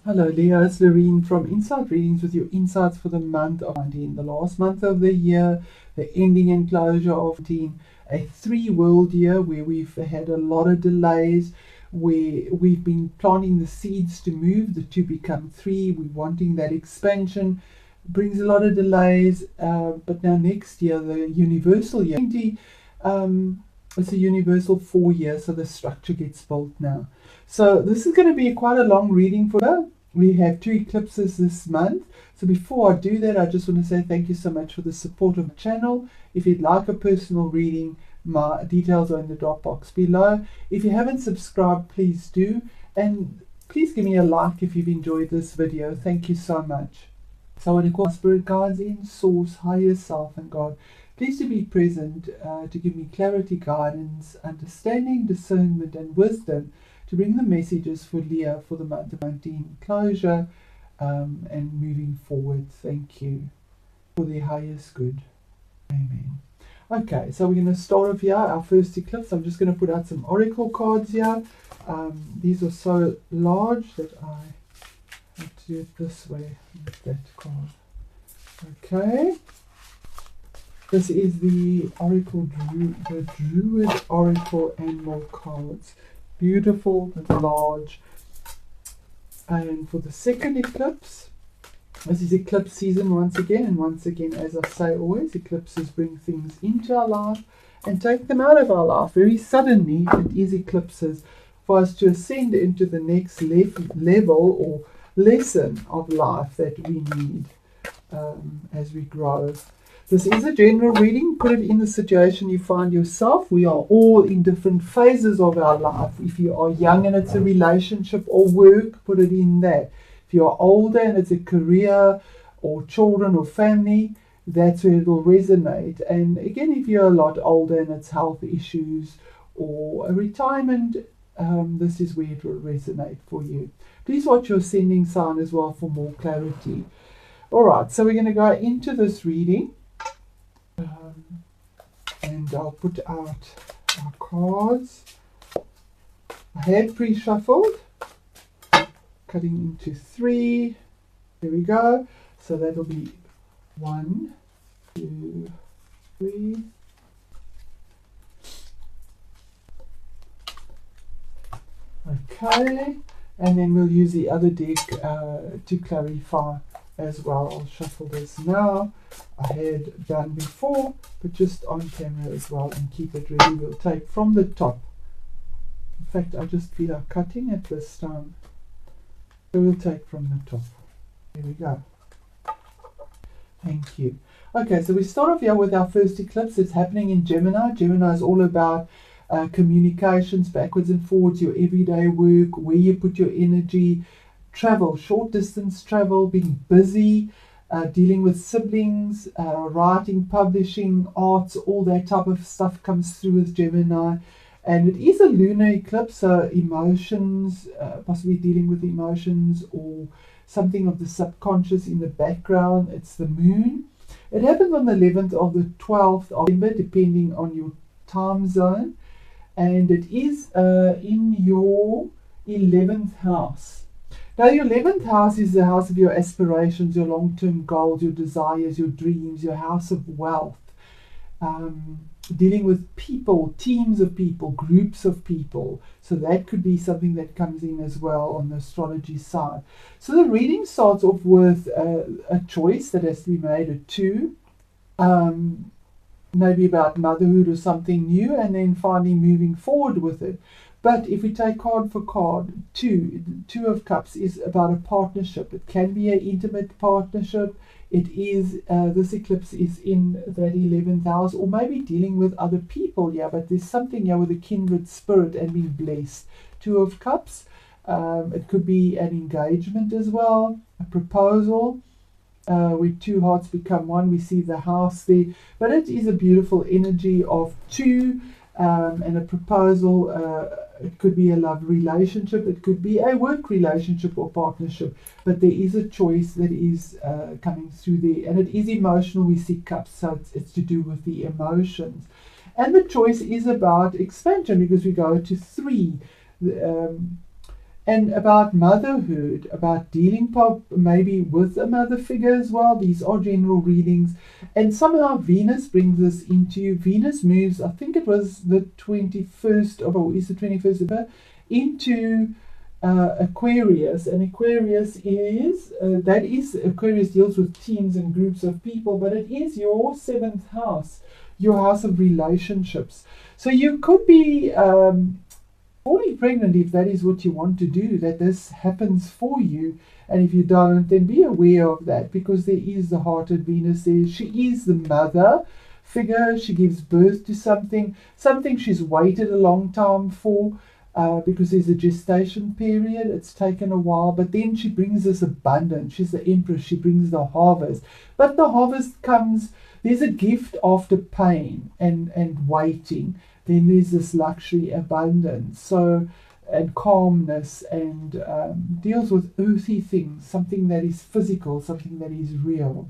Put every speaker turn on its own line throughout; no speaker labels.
Hello Leo, it's Lorene from Insight Readings with your insights for the month of 19, the last month of the year, the ending and closure of 19, a 3-world year where we've had a lot of delays, where we've been planting the seeds to move, the 2 become 3, we're wanting that expansion, brings a lot of delays, but now next year, the universal year, it's a universal 4 year, so the structure gets built now. So this is going to be quite a long reading for her. We have 2 eclipses this month. So before I do that, I just want to say thank you so much for the support of the channel. If you'd like a personal reading, my details are in the drop box below. If you haven't subscribed, please do. And please give me a like if you've enjoyed this video. Thank you so much. So I want to call Spirit Guides in, Source, Higher Self and God. Please to be present to give me clarity, guidance, understanding, discernment and wisdom to bring the messages for Leo for the month of 19 closure and moving forward. Thank you for the highest good. Amen. Okay, so we're going to start off here, our first eclipse. I'm just going to put out some oracle cards here. These are so large that I have to do it this way with that card. Okay. This is the Oracle the Druid Oracle Animal cards. Beautiful and large. And for the second eclipse, this is eclipse season once again. And once again, as I say always, eclipses bring things into our life and take them out of our life. Very suddenly, it is eclipses for us to ascend into the next level or lesson of life that we need as we grow. This is a general reading. Put it in the situation you find yourself. We are all in different phases of our life. If you are young and it's a relationship or work, put it in that. If you are older and it's a career or children or family, that's where it will resonate. And again, if you're a lot older and it's health issues or a retirement, this is where it will resonate for you. Please watch your ascending sign as well for more clarity. All right, so we're going to go into this reading. And I'll put out our cards. I had pre-shuffled, cutting into 3. There we go. So that'll be 1, 2, 3. Okay, and then we'll use the other deck to clarify as well. I'll shuffle this now. I had done before, but just on camera as well, and keep it ready. We'll take from the top. In fact, I just feel like cutting at this time. So we'll take from the top. There we go. Thank you. Okay, so we start off here with our first eclipse. It's happening in Gemini. Gemini is all about communications, backwards and forwards, your everyday work, where you put your energy, travel, short distance travel, being busy, dealing with siblings, writing, publishing, arts, all that type of stuff comes through with Gemini. And it is a lunar eclipse, so emotions, possibly dealing with emotions or something of the subconscious in the background. It's the moon. It happens on the 11th of the 12th of November, depending on your time zone. And it is in your 11th house. Now, your 11th house is the house of your aspirations, your long-term goals, your desires, your dreams, your house of wealth. Dealing with people, teams of people, groups of people. So that could be something that comes in as well on the astrology side. So the reading starts off with a choice that has to be made, a 2. Maybe about motherhood or something new, and then finally moving forward with it. But if we take card for card, 2 of Cups is about a partnership. It can be an intimate partnership. It is, this eclipse is in that 11th house, or maybe dealing with other people, yeah, but there's something here with a kindred spirit and being blessed. 2 of Cups, it could be an engagement as well, a proposal, where 2 hearts become 1. We see the house there, but it is a beautiful energy of 2, and a proposal. It could be a love relationship, it could be a work relationship or partnership, but there is a choice that is coming through there, and it is emotional. We see Cups, so it's to do with the emotions, and the choice is about expansion, because we go to 3. and about motherhood, about dealing maybe with a mother figure as well. These are general readings. And somehow Venus brings us into, Venus moves, I think it was the 21st of, or is the 21st of her, into Aquarius. And Aquarius is, Aquarius deals with teams and groups of people, but it is your 7th house, your house of relationships. So you could be falling pregnant if that is what you want to do, that this happens for you. And if you don't, then be aware of that, because there is the hearted Venus there. She is the mother figure. She gives birth to something she's waited a long time for, because there's a gestation period. It's taken a while, but then she brings us abundance. She's the empress. She brings the harvest. But the harvest comes, there's a gift after pain and waiting. Then there's this luxury, abundance, so, and calmness, and deals with earthy things, something that is physical, something that is real.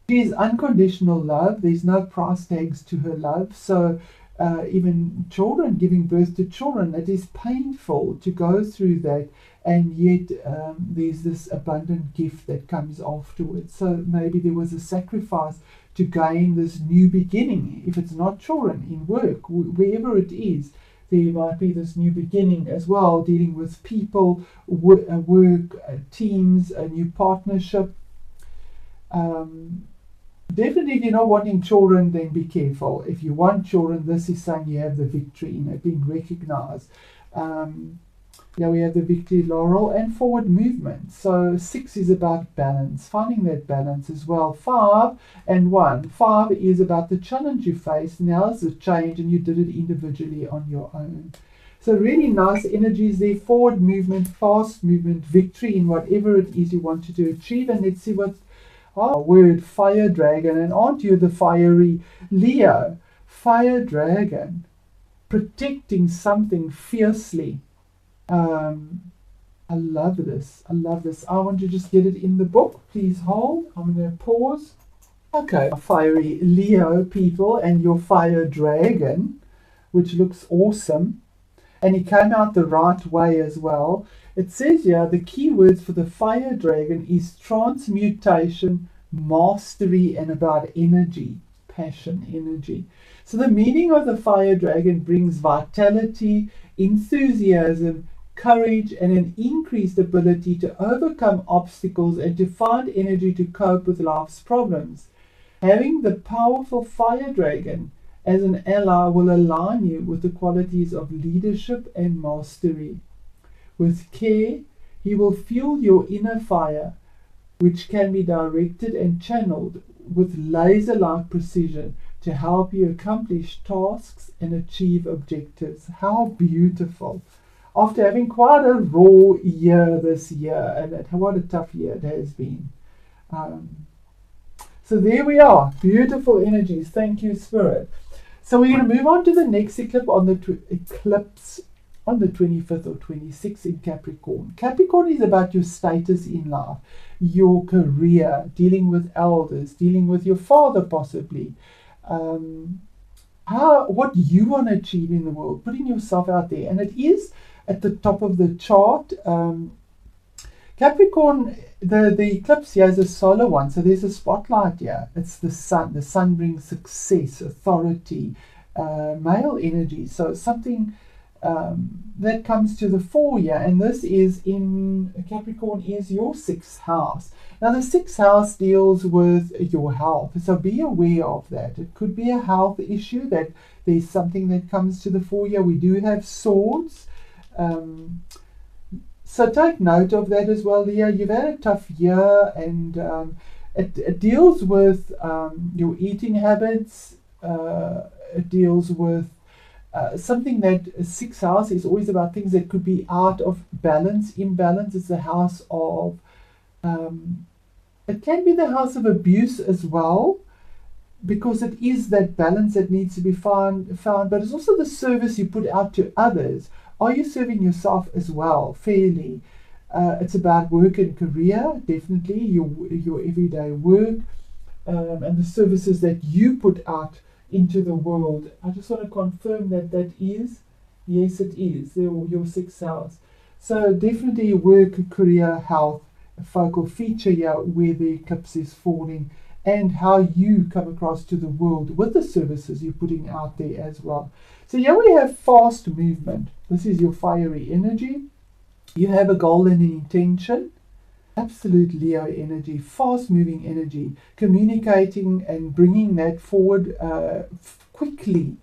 She is unconditional love. There's no price tags to her love. So even children, giving birth to children, it is painful to go through that, and yet there's this abundant gift that comes afterwards. So maybe there was a sacrifice to gain this new beginning. If it's not children, in work, wherever it is, there might be this new beginning as well, dealing with people, work, teams, a new partnership. Definitely, if you're not wanting children, then be careful. If you want children, this is saying you have the victory in it, being recognized. We have the victory laurel and forward movement. So 6 is about balance, finding that balance as well. 5 and 1. 5 is about the challenge you face. Now is the change, and you did it individually on your own. So really nice energies there. Forward movement, fast movement, victory in whatever it is you want to achieve. And let's see what word, fire dragon. And aren't you the fiery Leo? Fire dragon, protecting something fiercely. I love this. I want to just get it in the book. Please hold. I'm going to pause. Okay, fiery Leo people and your fire dragon, which looks awesome. And he came out the right way as well. It says here the key words for the fire dragon is transmutation, mastery, and about energy, passion, energy. So the meaning of the fire dragon brings vitality, enthusiasm, courage, and an increased ability to overcome obstacles and to find energy to cope with life's problems. Having the powerful fire dragon as an ally will align you with the qualities of leadership and mastery. With care, he will fuel your inner fire, which can be directed and channeled with laser-like precision to help you accomplish tasks and achieve objectives. How beautiful! After having quite a raw year this year, and what a tough year it has been. So there we are, beautiful energies. Thank you, Spirit. So we're going to move on to the next eclipse on the 25th or 26th in Capricorn. Capricorn is about your status in life, your career, dealing with elders, dealing with your father possibly. What you want to achieve in the world, putting yourself out there. And it is at the top of the chart. Capricorn, the eclipse here is a solar one, so there's a spotlight here. It's the sun. The sun brings success, authority, male energy. So something that comes to the fore here, and this is in Capricorn is your 6th house. Now the 6th house deals with your health, so be aware of that. It could be a health issue, that there's something that comes to the fore here. We do have swords. So take note of that as well, Leo. You've had a tough year, and it deals with your eating habits. It deals with something that 6th house is always about things that could be out of balance, imbalance. It's the house of, it can be the house of abuse as well, because it is that balance that needs to be found, but it's also the service you put out to others. Are you serving yourself as well, fairly? It's about work and career, definitely, your everyday work, and the services that you put out into the world. I just want to confirm that is, yes, it is, your 6th house. So definitely work, career, health, a focal feature here where the eclipse is falling, and how you come across to the world with the services you're putting out there as well. So here we have fast movement. This is your fiery energy. You have a goal and an intention. Absolute Leo energy, fast moving energy, communicating and bringing that forward quickly.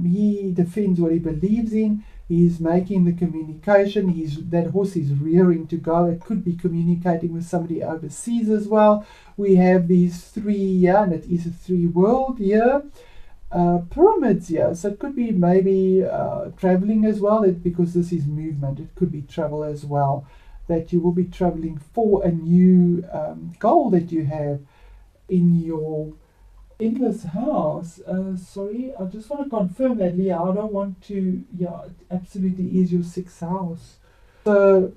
He defends what he believes in. He's making the communication. That horse is rearing to go. It could be communicating with somebody overseas as well. We have these three here, and it is a three world here. Pyramids here, so it could be maybe traveling as well, because this is movement. It could be travel as well, that you will be traveling for a new goal that you have in this house. Sorry, I just want to confirm that, Leah. I don't want to. Yeah, it absolutely is your sixth house. So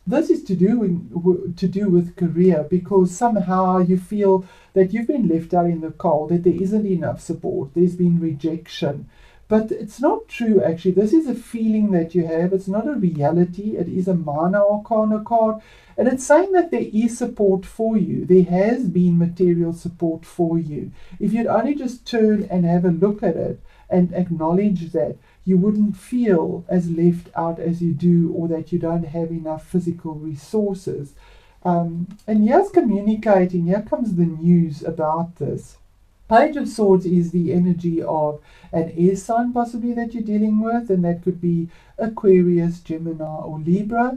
this is to do with career, because somehow you feel that you've been left out in the cold, that there isn't enough support, there's been rejection. But it's not true, actually. This is a feeling that you have. It's not a reality. It is a Mana Arcana card. And it's saying that there is support for you. There has been material support for you. If you'd only just turn and have a look at it and acknowledge that, you wouldn't feel as left out as you do, or that you don't have enough physical resources. And here's communicating. Here comes the news about this. Page of Swords is the energy of an air sign possibly that you're dealing with, and that could be Aquarius, Gemini, or Libra.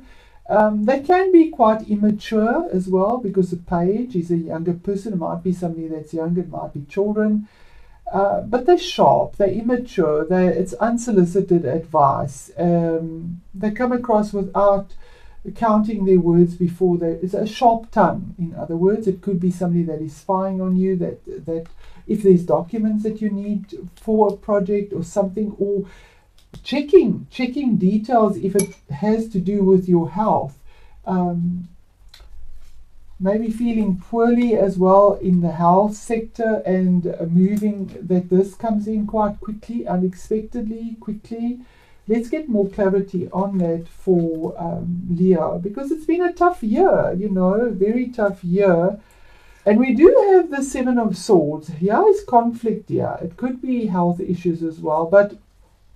They can be quite immature as well, because the page is a younger person. It might be somebody that's younger, it might be children. But they're sharp, they're immature, it's unsolicited advice. They come across without counting their words before it's a sharp tongue. In other words, it could be somebody that is spying on you, that if there's documents that you need for a project or something, or checking details if it has to do with your health. Maybe feeling poorly as well in the health sector, and moving, that this comes in quite quickly, unexpectedly, quickly. Let's get more clarity on that for Leo, because it's been a tough year, very tough year. And we do have the Seven of Swords. Here is conflict here. It could be health issues as well, but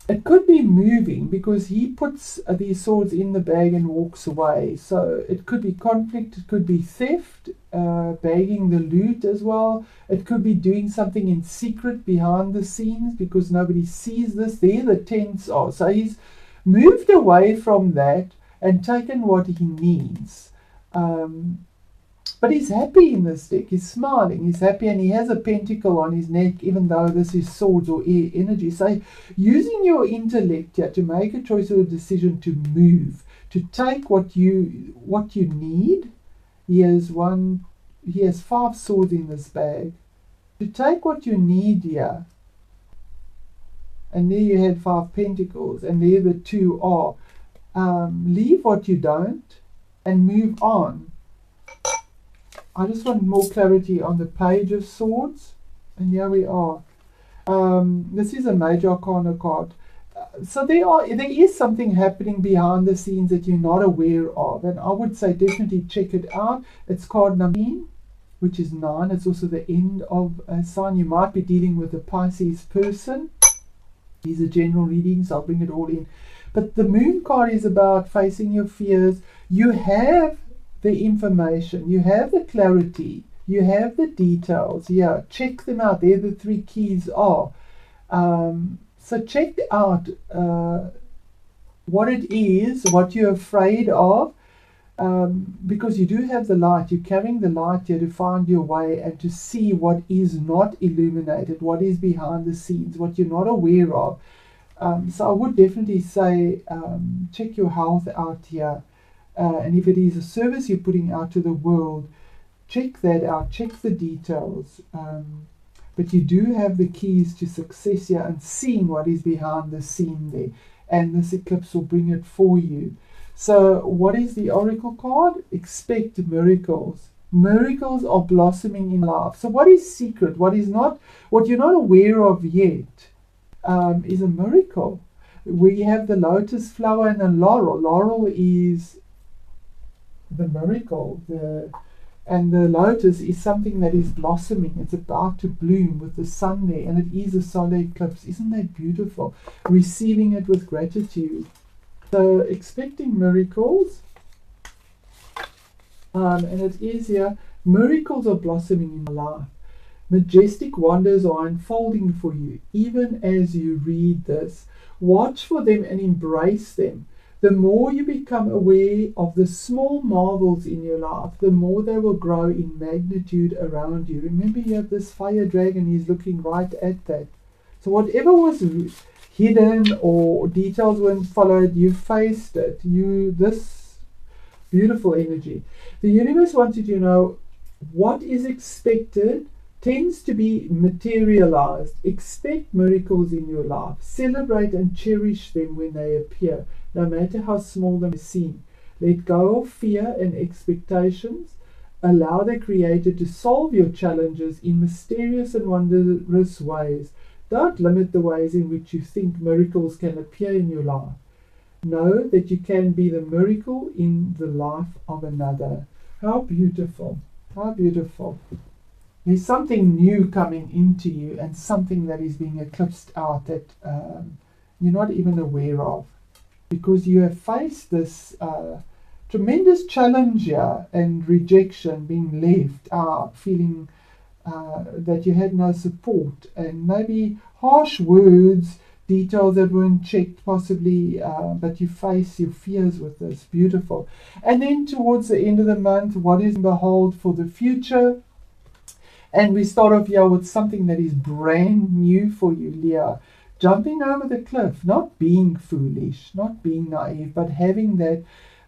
it could be moving, because he puts these swords in the bag and walks away. So it could be conflict, it could be theft, bagging the loot as well. It could be doing something in secret behind the scenes, because nobody sees this. There the tents are. So he's moved away from that and taken what he needs. But he's happy in this deck. He's smiling, he's happy, and he has a pentacle on his neck, even though this is swords or air energy. So using your intellect here to make a choice or a decision to move, to take what you need. He has 5 swords in this bag. To take what you need here. And there you had 5 pentacles, and there the 2 are. Leave what you don't and move on. I just want more clarity on the Page of Swords, and here we are. This is a Major Arcana card. So there is something happening behind the scenes that you're not aware of, and I would say definitely check it out. It's card number 9, which is 9. It's also the end of a sign. You might be dealing with a Pisces person. These are general readings. I'll bring it all in. But the Moon card is about facing your fears. You have the information, you have the clarity, you have the details. Yeah, check them out. There the 3 keys are. So check out what it is, what you're afraid of, because you do have the light. You're carrying the light here to find your way and to see what is not illuminated, what is behind the scenes, what you're not aware of. So I would definitely say check your health out here. And if it is a service you're putting out to the world, check that out, check the details. But you do have the keys to success here, and seeing what is behind the scene there. And this eclipse will bring it for you. So what is the Oracle card? Expect miracles. Miracles are blossoming in life. So what is secret? What is not? What you're not aware of yet is a miracle. We have the lotus flower and the laurel. Laurel is the miracle, and the lotus is something that is blossoming. It's about to bloom with the sun there, and it is a solar eclipse. Isn't that beautiful? Receiving it with gratitude. So expecting miracles, and it is here. Miracles are blossoming in your life. Majestic wonders are unfolding for you, even as you read this. Watch for them and embrace them. The more you become aware of the small marvels in your life, the more they will grow in magnitude around you. Remember, you have this fire dragon, he's looking right at that. So whatever was hidden or details weren't followed, you faced it. This beautiful energy. The universe wants you to know what is expected tends to be materialized. Expect miracles in your life. Celebrate and cherish them when they appear, no matter how small they seem. Let go of fear and expectations. Allow the Creator to solve your challenges in mysterious and wondrous ways. Don't limit the ways in which you think miracles can appear in your life. Know that you can be the miracle in the life of another. How beautiful. How beautiful. There's something new coming into you, and something that is being eclipsed out that you're not even aware of, because you have faced this tremendous challenge here and rejection, being left out, feeling that you had no support, and maybe harsh words, details that weren't checked possibly, but you face your fears with this. Beautiful. And then towards the end of the month, what is behold for the future? And we start off here with something that is brand new for you, Leah. Jumping over the cliff, not being foolish, not being naive, but having that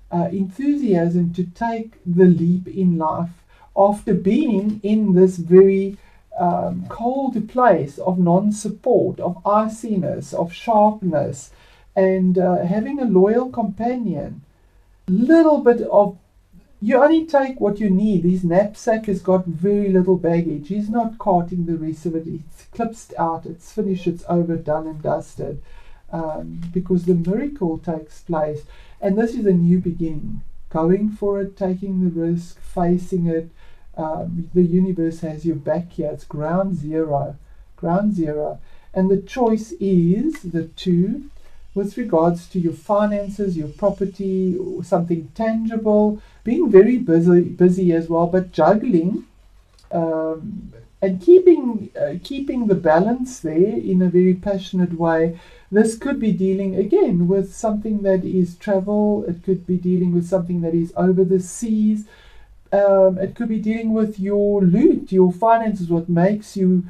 enthusiasm to take the leap in life after being in this very cold place of non-support, of iciness, of sharpness, and having a loyal companion. Little bit of You only take what you need. His knapsack has got very little baggage. He's not carting the rest of it. It's clipsed out. It's finished. It's over, done and dusted. Because the miracle takes place. And this is a new beginning. Going for it, taking the risk, facing it. The universe has your back here. It's ground zero. Ground zero. And the choice is the two with regards to your finances, your property, or something tangible, being very busy as well, but juggling and keeping the balance there in a very passionate way. This could be dealing again with something that is travel. It could be dealing with something that is over the seas. It could be dealing with your loot, your finances, what makes you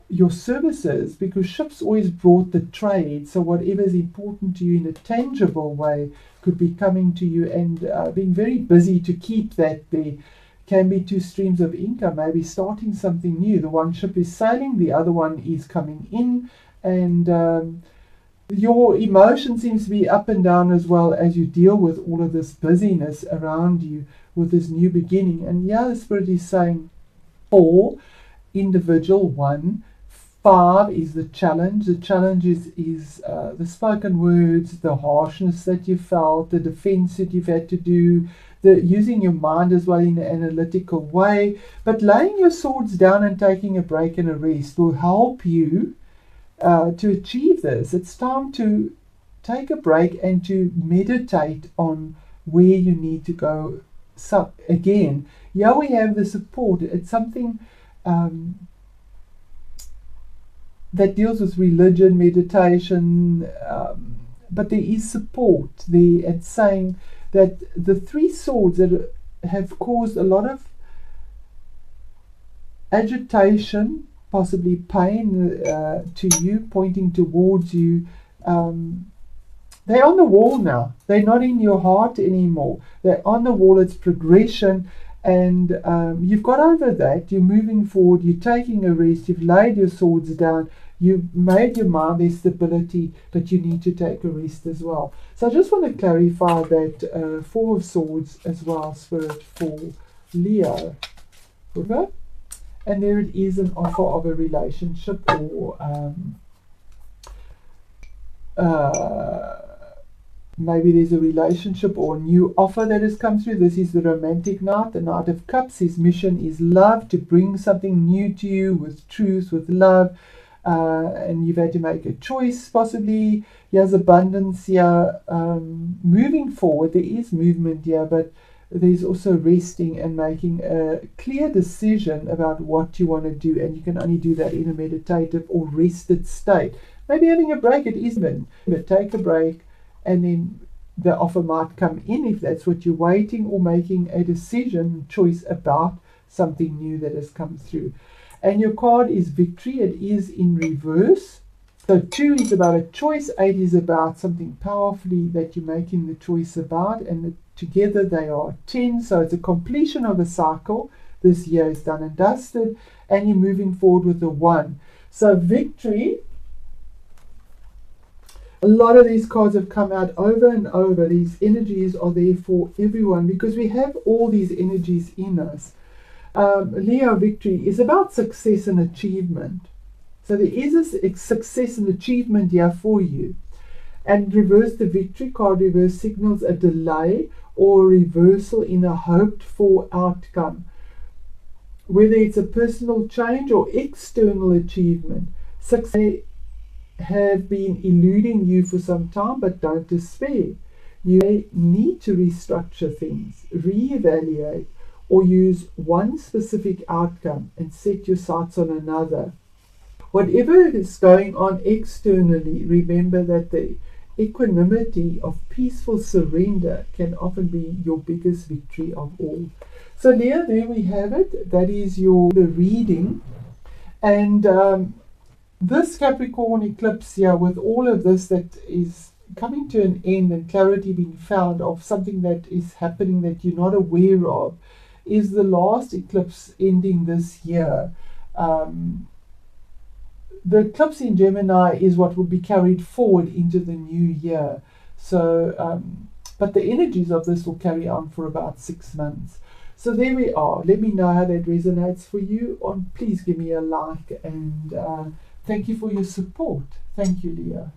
your services, because ships always brought the trade. So whatever is important to you in a tangible way could be coming to you, and being very busy to keep that there. Can be two streams of income, maybe starting something new. The one ship is sailing, the other one is coming in, and your emotion seems to be up and down as well as you deal with all of this busyness around you with this new beginning. And yeah, the Spirit is saying 4, individual, 1, 5 is the challenge. The challenge is the spoken words, the harshness that you felt, the defense that you've had to do, the using your mind as well in an analytical way. But laying your swords down and taking a break and a rest will help you to achieve this. It's time to take a break and to meditate on where you need to go. So again, yeah, we have the support. It's something that deals with religion, meditation, but there is support there. It's saying that the 3 swords that have caused a lot of agitation, possibly pain to you, pointing towards you, they're on the wall now. They're not in your heart anymore. They're on the wall. It's progression. And you've got over that. You're moving forward. You're taking a rest. You've laid your swords down. You've made your mind there's stability, but you need to take a rest as well. So I just want to clarify that 4 of Swords as well, Spirit, for Leo. River. And there it is, an offer of a relationship, or maybe there's a relationship or a new offer that has come through. This is the romantic knight. The Knight of Cups, his mission is love, to bring something new to you with truth, with love. And you've had to make a choice, possibly. Here's abundance here. Moving forward, there is movement here, but there's also resting and making a clear decision about what you want to do. And you can only do that in a meditative or rested state. Maybe having a break, it is even. But take a break, and then the offer might come in if that's what you're waiting, or making a decision, choice about something new that has come through. And your card is victory. It is in reverse. So 2 is about a choice. 8 is about something powerfully that you're making the choice about. And together they are 10. So it's a completion of a cycle. This year is done and dusted. And you're moving forward with the 1. So victory. A lot of these cards have come out over and over. These energies are there for everyone because we have all these energies in us. Leo, victory is about success and achievement. So there is a success and achievement here for you. And reverse, the victory card reverse signals a delay or reversal in a hoped for outcome. Whether it's a personal change or external achievement, success have been eluding you for some time, but don't despair. You may need to restructure things, reevaluate, or use one specific outcome and set your sights on another. Whatever is going on externally, remember that the equanimity of peaceful surrender can often be your biggest victory of all. So Leo, there we have it. That is the reading. And this Capricorn eclipse here, with all of this that is coming to an end and clarity being found of something that is happening that you're not aware of, is the last eclipse ending this year. The eclipse in Gemini is what will be carried forward into the new year. So, but the energies of this will carry on for about 6 months. So there we are. Let me know how that resonates for you. Please give me a like, and thank you for your support. Thank you, Leah.